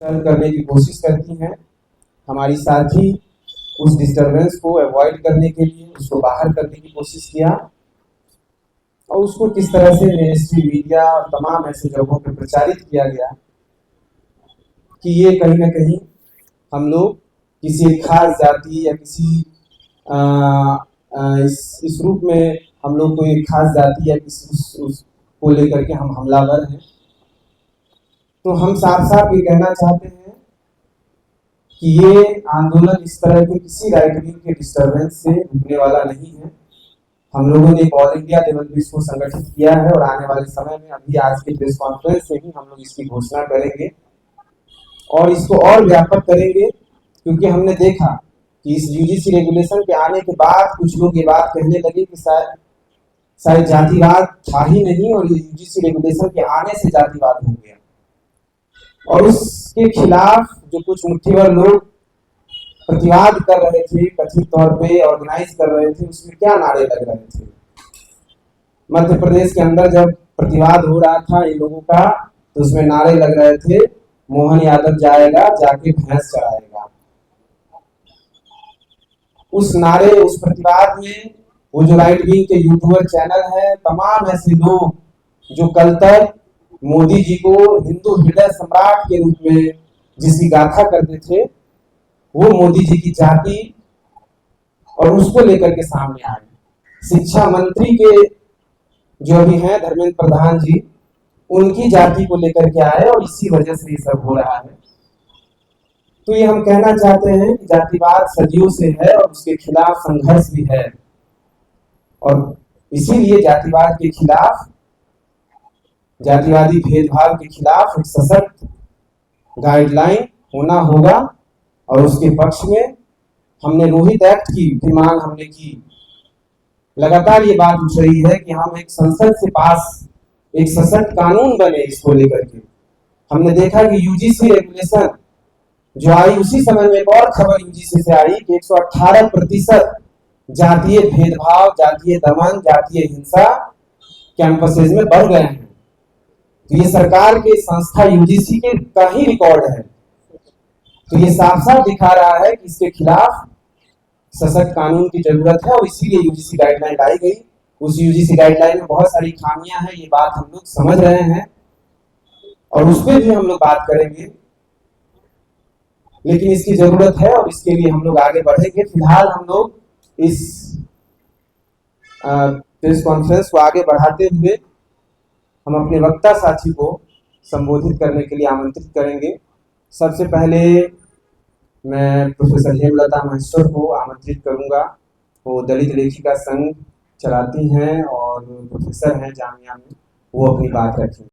करने की कोशिश करती हैं। हमारी साथी उस डिस्टरबेंस को अवॉइड करने के लिए उसको बाहर करने की कोशिश किया और उसको किस तरह से मिनिस्ट्री मीडिया और तमाम ऐसे जगहों पर प्रचारित किया गया कि ये कहीं ना कहीं हम लोग किसी खास जाति या किसी इस रूप में हम लोग को एक खास जाति या किसी को लेकर के हम हमलावर हैं। तो हम साफ साफ ये कहना चाहते हैं कि ये आंदोलन इस तरह के किसी राइट विंग के डिस्टरबेंस से रुकने वाला नहीं है। हम लोगों ने ऑल इंडिया लेवल पे इसको संगठित किया है और आने वाले समय में अभी आज के प्रेस कॉन्फ्रेंस से ही हम लोग इसकी घोषणा करेंगे और इसको और व्यापक करेंगे, क्योंकि हमने देखा कि इस यूजीसी रेगुलेशन के आने के बाद कुछ लोग ये बात कहने लगे कि शायद जातिवाद था ही नहीं और यूजीसी रेगुलेशन के आने से जातिवाद हो गया। और उसके खिलाफ जो कुछ मुट्ठीभर लोग प्रतिवाद कर रहे थे, कथित तौर पे ऑर्गेनाइज कर रहे थे, उसमें क्या नारे लग रहे थे। मध्य प्रदेश के अंदर जब प्रतिवाद हो रहा था इन लोगों का, तो उसमें नारे लग रहे थे, मोहन यादव जाएगा जाके भैंस चढ़ाएगा। उस नारे, उस प्रतिवाद में वो जो राइट विंग के यूट्यूबर चैनल है, तमाम ऐसे लोग जो कल तक मोदी जी को हिंदू हृदय सम्राट के रूप में जिसकी गाथा करते थे, वो मोदी जी की जाति और उसको लेकर के सामने आए। शिक्षा मंत्री के जो अभी हैं धर्मेंद्र प्रधान जी, उनकी जाति को लेकर के आए और इसी वजह से ये सब हो रहा है। तो ये हम कहना चाहते हैं कि जातिवाद सदियों से है और उसके खिलाफ संघर्ष भी है और इसीलिए जातिवाद के खिलाफ, जातिवादी भेदभाव के खिलाफ एक सशक्त गाइडलाइन होना होगा और उसके पक्ष में हमने रोहित एक्ट की भी मांग हमने की। लगातार ये बात उठ रही है कि हम एक संसद से पास एक सशक्त कानून बने इसको लेकर के। हमने देखा कि यूजीसी रेगुलेशन जो आई उसी समय में एक और खबर यूजीसी से आई कि 118% जातीय भेदभाव, जातीय दमन, जातीय हिंसा कैंपसेज में बढ़ गए हैं। तो ये सरकार के संस्था यूजीसी के का ही रिकॉर्ड है। तो ये साफ साफ दिखा रहा है कि इसके खिलाफ सशक्त कानून की जरूरत है और इसीलिए यूजीसी गाइडलाइन लाई गई। उस यूजीसी गाइडलाइन में बहुत सारी खामियां हैं, ये बात हम लोग समझ रहे हैं और उस पर भी हम लोग बात करेंगे, लेकिन इसकी जरूरत है और इसके लिए हम लोग आगे बढ़ेंगे। फिलहाल हम लोग इस प्रेस कॉन्फ्रेंस को आगे बढ़ाते हुए हम अपने वक्ता साथी को संबोधित करने के लिए आमंत्रित करेंगे। सबसे पहले मैं प्रोफेसर हेमलता महेश्वर को आमंत्रित करूंगा। वो दलित लेखिका संघ चलाती हैं और प्रोफेसर हैं जामिया में, वो अपनी बात रखें।